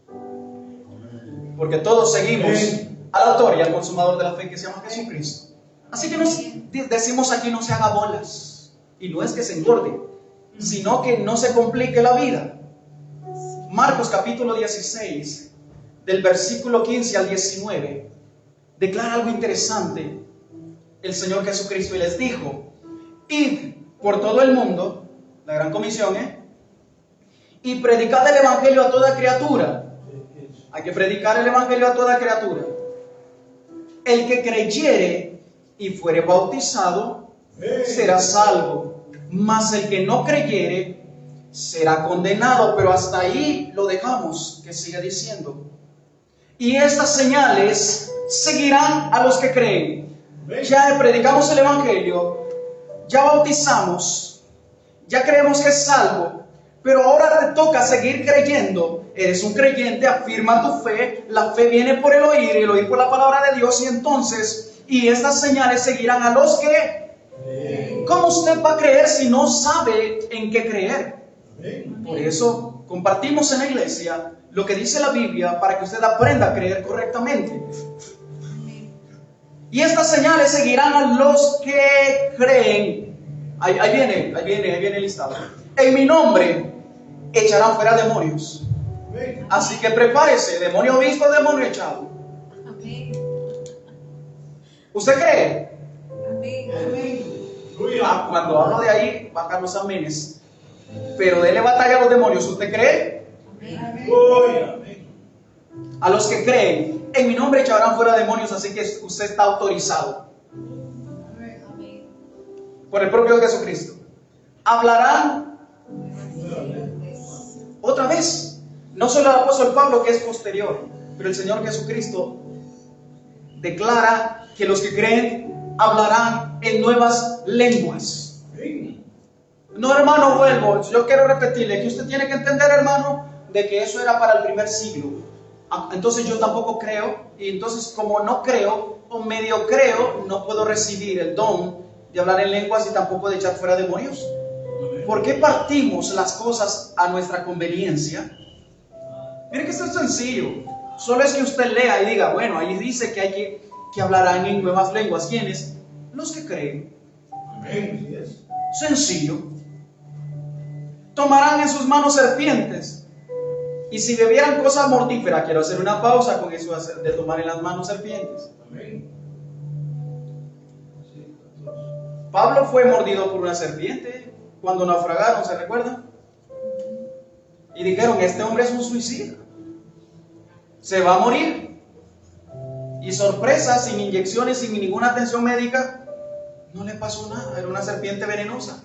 Porque todos seguimos al autor y al consumador de la fe que se llama Jesucristo. Así que nos decimos aquí no se haga bolas. Y no es que se engorde, sino que no se complique la vida. Marcos capítulo 16, del versículo 15 al 19, declara algo interesante el Señor Jesucristo y les dijo: id por todo el mundo, la gran comisión, y predicad el evangelio a toda criatura. Hay que predicar el evangelio a toda criatura. El que creyere y fuere bautizado será salvo, mas el que no creyere será condenado. Pero hasta ahí lo dejamos, que sigue diciendo: y estas señales seguirán a los que creen. Ya predicamos el evangelio, ya bautizamos, ya creemos que es salvo, pero ahora te toca seguir creyendo. Eres un creyente, afirma tu fe, la fe viene por el oír por la palabra de Dios, y estas señales seguirán a los que... ¿Cómo usted va a creer si no sabe en qué creer? Por eso compartimos en la iglesia lo que dice la Biblia para que usted aprenda a creer correctamente. Y estas señales seguirán a los que creen. Ahí viene el listado. En mi nombre echarán fuera demonios. Así que prepárese, demonio visto, demonio echado. Amén. ¿Usted cree? Amén. Cuando hablo de ahí, bajan los amenes. Pero dele batalla a los demonios. ¿Usted cree? Amén. A los que creen, en mi nombre echarán fuera demonios, así que usted está autorizado Amén. por el propio Jesucristo. Hablarán otra vez. No solo el apóstol Pablo, que es posterior, pero el Señor Jesucristo declara que los que creen hablarán en nuevas lenguas. No, hermano, vuelvo. Yo quiero repetirle que usted tiene que entender, hermano, de que eso era para el primer siglo. Entonces yo tampoco creo, y entonces como no creo o medio creo, no puedo recibir el don de hablar en lenguas y tampoco de echar fuera demonios. ¿Por qué partimos las cosas a nuestra conveniencia? Mire que esto es sencillo. Solo es que usted lea y diga, bueno, ahí dice que hablarán en nuevas lenguas. ¿Quiénes? Los que creen. Sencillo. Tomarán en sus manos serpientes. Y si bebieran cosas mortíferas, quiero hacer una pausa con eso de tomar en las manos serpientes. Pablo fue mordido por una serpiente cuando naufragaron, ¿se recuerdan? Y dijeron, este hombre es un suicida, se va a morir. Y sorpresa, sin inyecciones, sin ninguna atención médica, no le pasó nada, era una serpiente venenosa.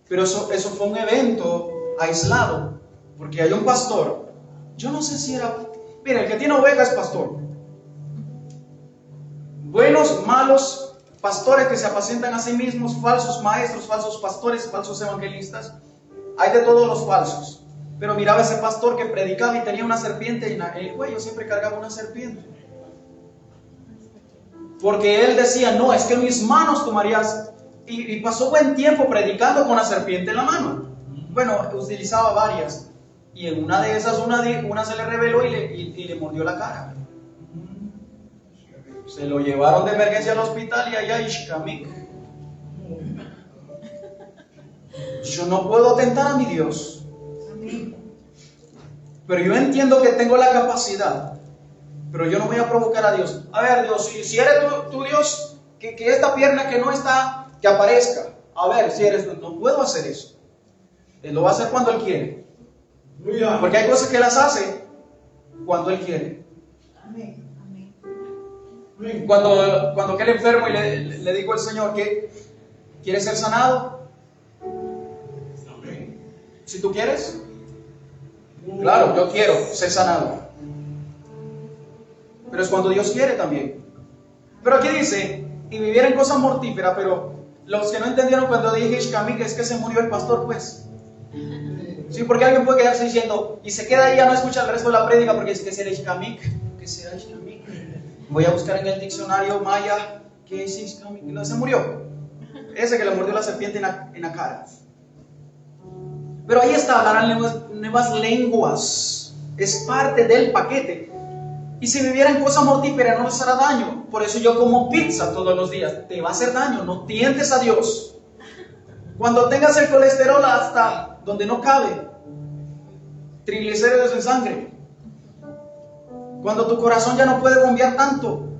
Pero eso fue un evento aislado, porque hay un pastor, yo no sé si era, mira, el que tiene ovejas es pastor. Buenos, malos, pastores que se apacientan a sí mismos, falsos maestros, falsos pastores, falsos evangelistas. Hay de todos los falsos. Pero miraba ese pastor que predicaba y tenía una serpiente en el cuello, siempre cargaba una serpiente. Porque él decía, no, es que en mis manos tomarías. Y pasó buen tiempo predicando con la serpiente en la mano. Bueno, utilizaba varias. Y en una de esas, una se le reveló y le mordió la cara. Se lo llevaron de emergencia al hospital y allá Ishkamik. Yo no puedo tentar a mi Dios. Amén. Pero yo entiendo que tengo la capacidad. Pero yo no voy a provocar a Dios. A ver, Dios, si eres tu Dios, que esta pierna que no está, que aparezca. A ver, si eres tú, no puedo hacer eso. Él lo va a hacer cuando Él quiere. Porque hay cosas que las hace cuando Él quiere. Amén. Amén. Cuando quedé enfermo y le dijo al Señor que quiere ser sanado. Si tú quieres, claro, yo quiero ser sanado. Pero es cuando Dios quiere también. Pero aquí dice, y vivieran cosas mortíferas, pero los que no entendieron cuando dije Ishkamik es que se murió el pastor, pues. Sí, porque alguien puede quedarse diciendo, y se queda ahí, ya no escucha el resto de la prédica, porque es que será Ishkamik. ¿Qué será Ishkamik? Voy a buscar en el diccionario maya, ¿qué es Ishkamik? No, se murió. Ese que le mordió la serpiente en la cara. Pero ahí está, hablarán nuevas lenguas. Es parte del paquete. Y si vivieran cosas mortíferas no les hará daño. Por eso yo como pizza todos los días. Te va a hacer daño, no tientes a Dios. Cuando tengas el colesterol hasta donde no cabe, triglicéridos en sangre. Cuando tu corazón ya no puede bombear tanto,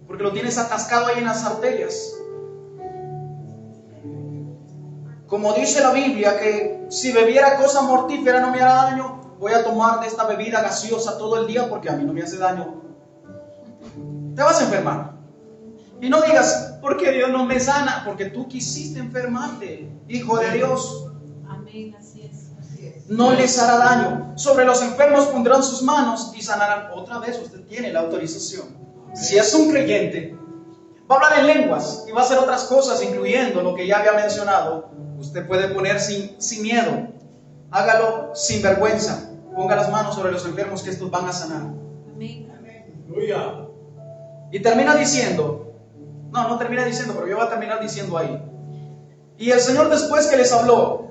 porque lo tienes atascado ahí en las arterias. Como dice la Biblia, que si bebiera cosa mortífera no me hará daño, voy a tomar de esta bebida gaseosa todo el día porque a mí no me hace daño. Te vas a enfermar. Y no digas, porque Dios no me sana, porque tú quisiste enfermarte, hijo de Dios. Amén. Así es. Así es. No les hará daño. Sobre los enfermos pondrán sus manos y sanarán. Otra vez usted tiene la autorización. Si es un creyente, va a hablar en lenguas y va a hacer otras cosas, incluyendo lo que ya había mencionado. Usted puede poner sin miedo. Hágalo sin vergüenza. Ponga las manos sobre los enfermos que estos van a sanar. Amén. Y termina diciendo, no termina diciendo, pero yo voy a terminar diciendo ahí. Y el Señor, después que les habló,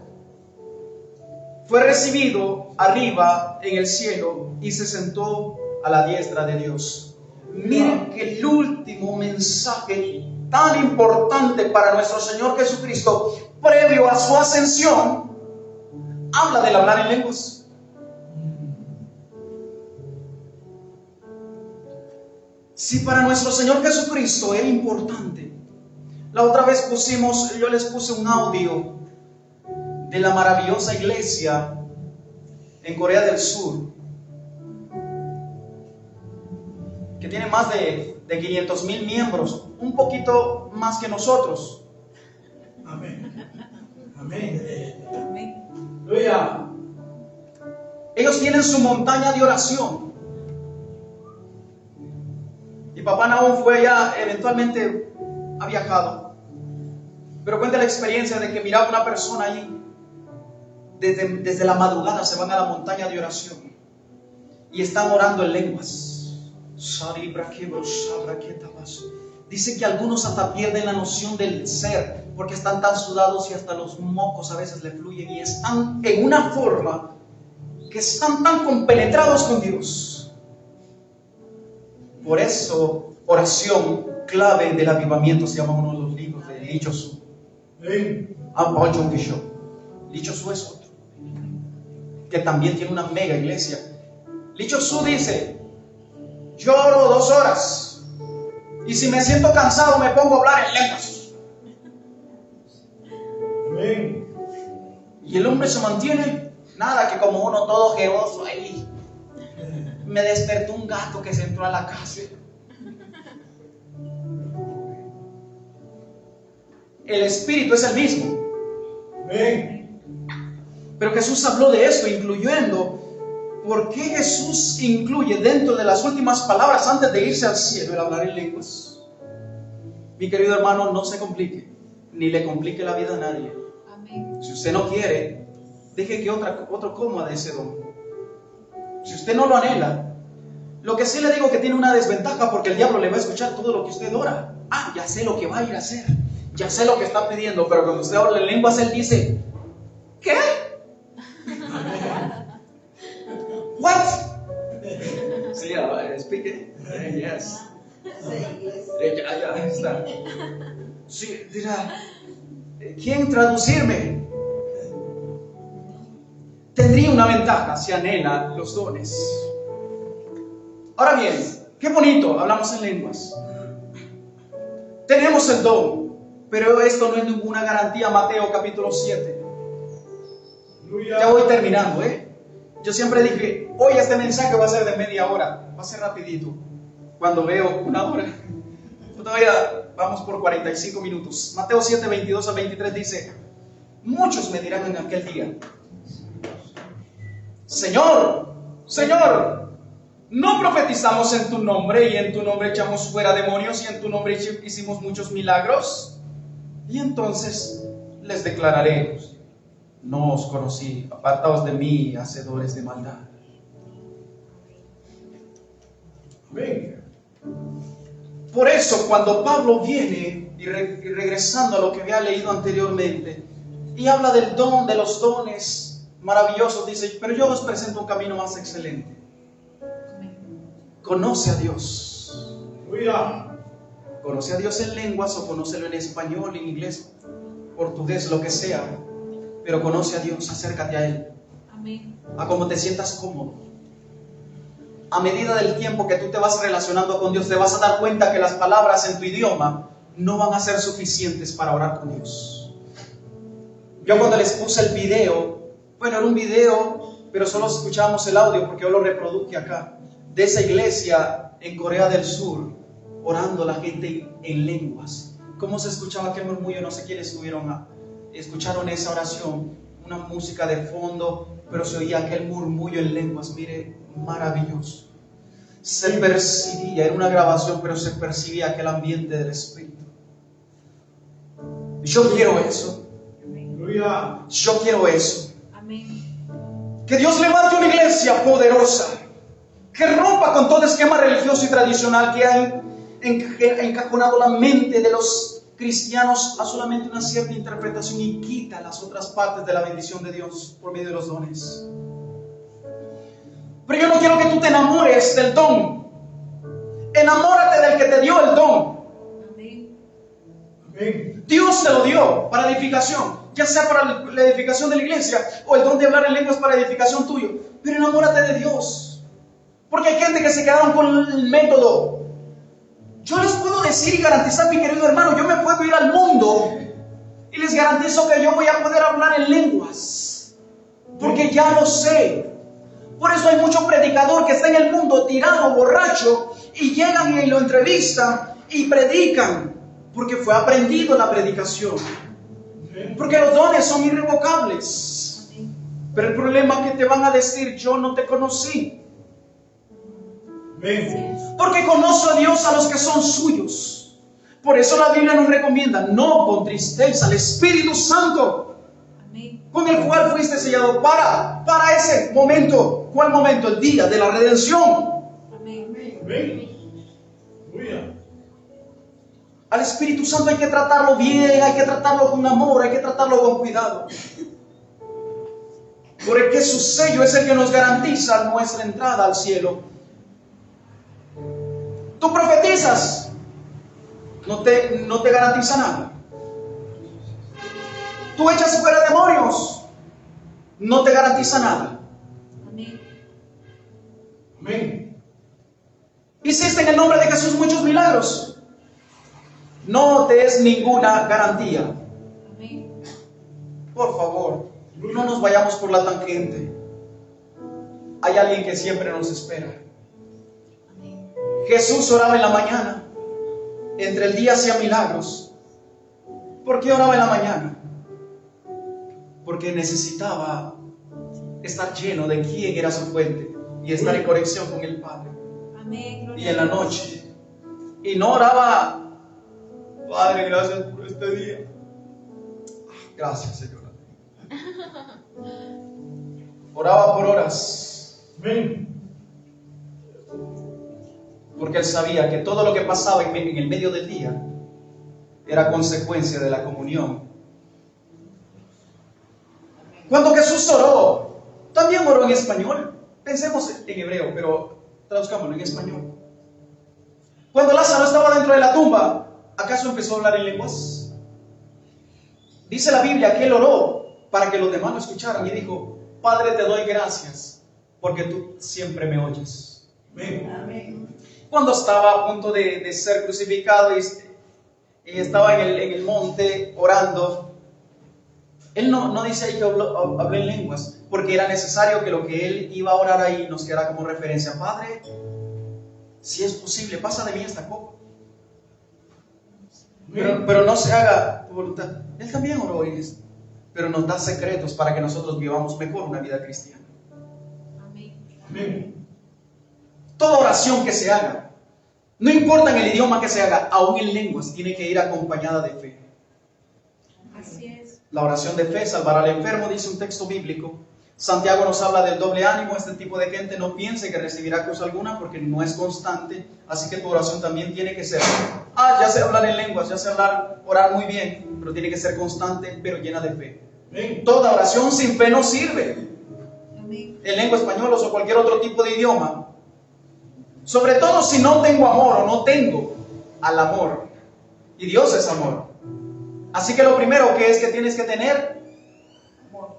fue recibido arriba en el cielo y se sentó a la diestra de Dios. Miren que el último mensaje tan importante para nuestro Señor Jesucristo, previo a su ascensión, habla del hablar en lenguas. Si para nuestro Señor Jesucristo era importante. La otra vez yo les puse un audio de la maravillosa iglesia en Corea del Sur, que tiene más de 500,000 miembros, un poquito más que nosotros. Amén. Amén. Amén. Ellos tienen su montaña de oración. Y papá Nahum fue allá, eventualmente ha viajado. Pero cuenta la experiencia de que miraba una persona allí. Desde la madrugada se van a la montaña de oración y están orando en lenguas. Dice que algunos hasta pierden la noción del ser, porque están tan sudados y hasta los mocos a veces le fluyen, y están en una forma que están tan compenetrados con Dios. Por eso, oración clave del avivamiento se llama uno de los libros de Lee Cho-Soo. Lee Cho-Soo es otro que también tiene una mega iglesia. Lee Cho-Soo dice: yo oro 2 horas y si me siento cansado me pongo a hablar en lenguas. Amén. Y el hombre se mantiene, nada que como uno todo jeroso ahí. Me despertó un gato que se entró a la casa. El espíritu es el mismo. Amén. Pero Jesús habló de esto, incluyendo por qué Jesús incluye dentro de las últimas palabras antes de irse al cielo el hablar en lenguas. Mi querido hermano, no se complique, ni le complique la vida a nadie. Amén. Si usted no quiere, deje que otro coma de ese don. Si usted no lo anhela, lo que sí le digo que tiene una desventaja, porque el diablo le va a escuchar todo lo que usted ora. Ya sé lo que va a ir a hacer, ya sé lo que está pidiendo, pero cuando usted habla en lenguas, él dice: ¿qué? What? Sí, speak it. Yes. Ya está. Sí, dirá, ¿quién traducirme? Tendría una ventaja si anhela los dones. Ahora bien, qué bonito, hablamos en lenguas. Tenemos el don, pero esto no es ninguna garantía. Mateo capítulo 7. Ya voy terminando, Yo siempre dije, hoy este mensaje va a ser de media hora, va a ser rapidito. Cuando veo una hora, todavía vamos por 45 minutos. Mateo 7, 22 a 23 dice, muchos me dirán en aquel día, Señor, Señor, ¿no profetizamos en tu nombre y en tu nombre echamos fuera demonios y en tu nombre hicimos muchos milagros? Y entonces les declararé, no os conocí, apartaos de mí, hacedores de maldad. Amén. Por eso cuando Pablo viene y regresando a lo que había leído anteriormente y habla del don, de los dones maravillosos, dice, pero yo os presento un camino más excelente. Conoce a Dios. Conoce a Dios en lenguas o conócelo en español, en inglés, portugués, lo que sea. Pero conoce a Dios, acércate a Él. Amén. A cómo te sientas cómodo. A medida del tiempo que tú te vas relacionando con Dios, te vas a dar cuenta que las palabras en tu idioma no van a ser suficientes para orar con Dios. Yo cuando les puse el video, bueno, era un video, pero solo escuchábamos el audio porque yo lo reproduje acá, de esa iglesia en Corea del Sur, orando la gente en lenguas. ¿Cómo se escuchaba aquel murmullo? No sé quiénes escucharon esa oración, una música de fondo, pero se oía aquel murmullo en lenguas, mire, maravilloso. Se percibía, era una grabación, pero se percibía aquel ambiente del Espíritu. Yo quiero eso. Yo quiero eso. Amén. Que Dios levante una iglesia poderosa, que rompa con todo esquema religioso y tradicional que ha encajonado la mente de los cristianos a solamente una cierta interpretación y quita las otras partes de la bendición de Dios por medio de los dones. Pero yo no quiero que tú te enamores del don. Enamórate del que te dio el don. Amén. Dios te lo dio para edificación, ya sea para la edificación de la iglesia o el don de hablar en lenguas para edificación tuyo. Pero enamórate de Dios, porque hay gente que se quedaron con el método. Yo les puedo decir y garantizar, mi querido hermano, yo me puedo ir al mundo y les garantizo que yo voy a poder hablar en lenguas, porque ya lo sé. Por eso hay mucho predicador que está en el mundo tirado, borracho, y llegan y lo entrevistan y predican, porque fue aprendido la predicación. Porque los dones son irrevocables. Pero el problema es que te van a decir, yo no te conocí. Porque conozco a Dios a los que son suyos. Por eso la Biblia nos recomienda, no contristéis al Espíritu Santo, con el cual fuiste sellado para ese momento. ¿Cuál momento? El día de la redención. Al Espíritu Santo hay que tratarlo bien, hay que tratarlo con amor, hay que tratarlo con cuidado. Porque su sello es el que nos garantiza nuestra entrada al cielo. Tú profetizas, no te garantiza nada. Tú echas fuera demonios, no te garantiza nada. Amén. Hiciste en el nombre de Jesús muchos milagros, no te es ninguna garantía. Por favor, no nos vayamos por la tangente. Hay alguien que siempre nos espera. Jesús oraba en la mañana, entre el día hacía milagros. ¿Por qué oraba en la mañana? Porque necesitaba estar lleno de quién era su fuente y estar en conexión con el Padre. Y en la noche, y no oraba, Padre, gracias por este día. Gracias, Señor. Oraba por horas. Porque él sabía que todo lo que pasaba en el medio del día era consecuencia de la comunión. Cuando Jesús oró, también oró en español. Pensemos en hebreo, pero traduzcámoslo en español. Cuando Lázaro estaba dentro de la tumba, ¿acaso empezó a hablar en lenguas? Dice la Biblia que él oró para que los demás lo escucharan y dijo: Padre, te doy gracias porque tú siempre me oyes. Amén. Cuando estaba a punto de ser crucificado y estaba en el monte orando, él no dice ahí que habló en lenguas, porque era necesario que lo que él iba a orar ahí nos quedara como referencia. Padre, si es posible, pasa de mí esta copa, pero no se haga tu voluntad. Él también oró en esto, pero nos da secretos para que nosotros vivamos mejor una vida cristiana. Amén. Toda oración que se haga, no importa en el idioma que se haga, aún en lenguas, tiene que ir acompañada de fe. Así es. La oración de fe salvará al enfermo, dice un texto bíblico. Santiago nos habla del doble ánimo. Este tipo de gente no piense que recibirá cosa alguna porque no es constante. Así que tu oración también tiene que ser: ya sé hablar en lenguas, ya sé orar muy bien, pero tiene que ser constante, pero llena de fe. Amén. Toda oración sin fe no sirve. Amén. En lengua española o cualquier otro tipo de idioma. Sobre todo si no tengo amor o no tengo al amor. Y Dios es amor. Así que lo primero que tienes que tener: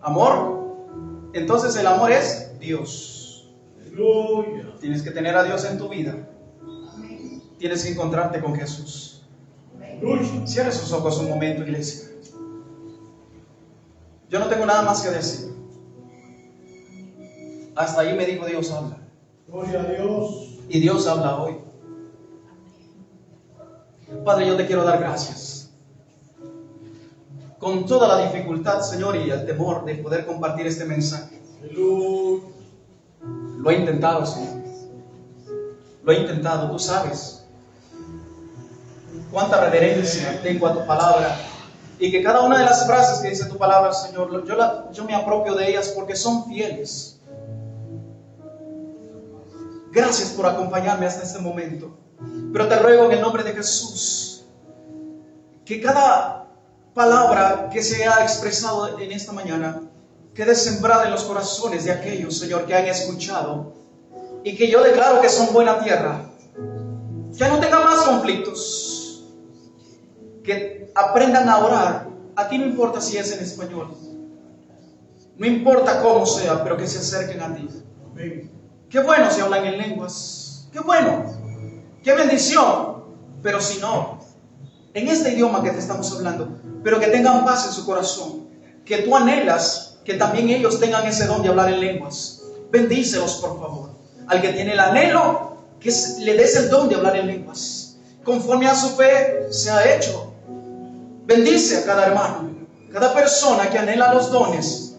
amor. Entonces el amor es Dios. Aleluya. Tienes que tener a Dios en tu vida. Amén. Tienes que encontrarte con Jesús. Aleluya. Cierre sus ojos un momento, iglesia. Yo no tengo nada más que decir. Hasta ahí me dijo Dios habla. Gloria a Dios. Y Dios habla hoy. Padre, yo te quiero dar gracias. Con toda la dificultad, Señor, y el temor de poder compartir este mensaje. Aleluya. Lo he intentado, Señor. Lo he intentado, tú sabes cuánta reverencia tengo a tu palabra. Y que cada una de las frases que dice tu palabra, Señor, yo me apropio de ellas porque son fieles. Gracias por acompañarme hasta este momento. Pero te ruego en el nombre de Jesús que cada palabra que se ha expresado en esta mañana quede sembrada en los corazones de aquellos, Señor, que han escuchado, y que yo declaro que son buena tierra, que no tengan más conflictos, que aprendan a orar. A ti no importa si es en español, no importa cómo sea, pero que se acerquen a ti. Amén. Qué bueno si hablan en lenguas, qué bueno, qué bendición. Pero si no, en este idioma que te estamos hablando, pero que tengan paz en su corazón, que tú anhelas que también ellos tengan ese don de hablar en lenguas. Bendícelos, por favor. Al que tiene el anhelo, que le des el don de hablar en lenguas. Conforme a su fe se ha hecho. Bendice a cada hermano, cada persona que anhela los dones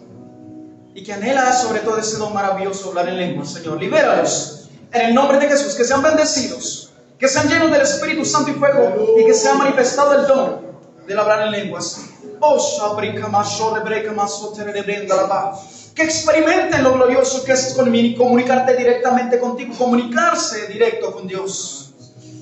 y que anhela sobre todo ese don maravilloso, hablar en lenguas. Señor, libéralos en el nombre de Jesús, que sean bendecidos, que sean llenos del Espíritu Santo y fuego, y que sea manifestado el don del hablar en lenguas. Que experimenten lo glorioso que es comunicarte directamente contigo, comunicarse directo con Dios.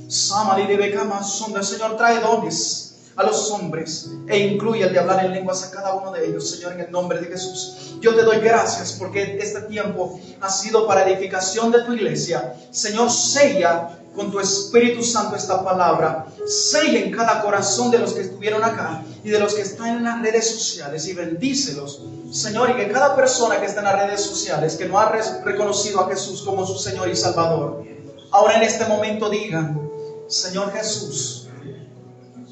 Señor, trae dones a los hombres e incluye el de hablar en lenguas a cada uno de ellos, Señor, en el nombre de Jesús. Yo te doy gracias porque este tiempo ha sido para edificación de tu iglesia. Señor, sella con tu Espíritu Santo esta palabra. Sella en cada corazón de los que estuvieron acá y de los que están en las redes sociales, y bendícelos, Señor, y que cada persona que está en las redes sociales, que no ha reconocido a Jesús como su Señor y Salvador, ahora en este momento digan: Señor Jesús,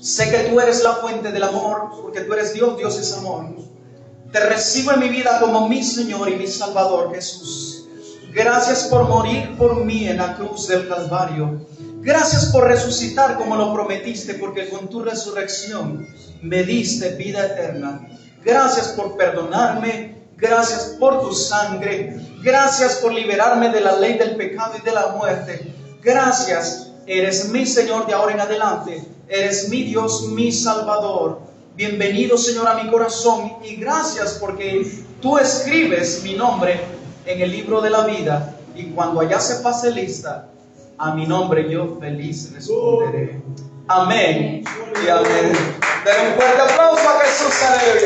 sé que tú eres la fuente del amor, porque tú eres Dios, Dios es amor. Te recibo en mi vida como mi Señor y mi Salvador, Jesús. Gracias por morir por mí en la cruz del Calvario. Gracias por resucitar como lo prometiste, porque con tu resurrección me diste vida eterna. Gracias por perdonarme. Gracias por tu sangre. Gracias por liberarme de la ley del pecado y de la muerte. Gracias. Eres mi Señor de ahora en adelante. Eres mi Dios, mi Salvador. Bienvenido, Señor, a mi corazón. Y gracias porque tú escribes mi nombre en el libro de la vida. Y cuando allá se pase lista, a mi nombre yo feliz responderé. Amén y amén. Den un fuerte aplauso a Jesús. Aleluya.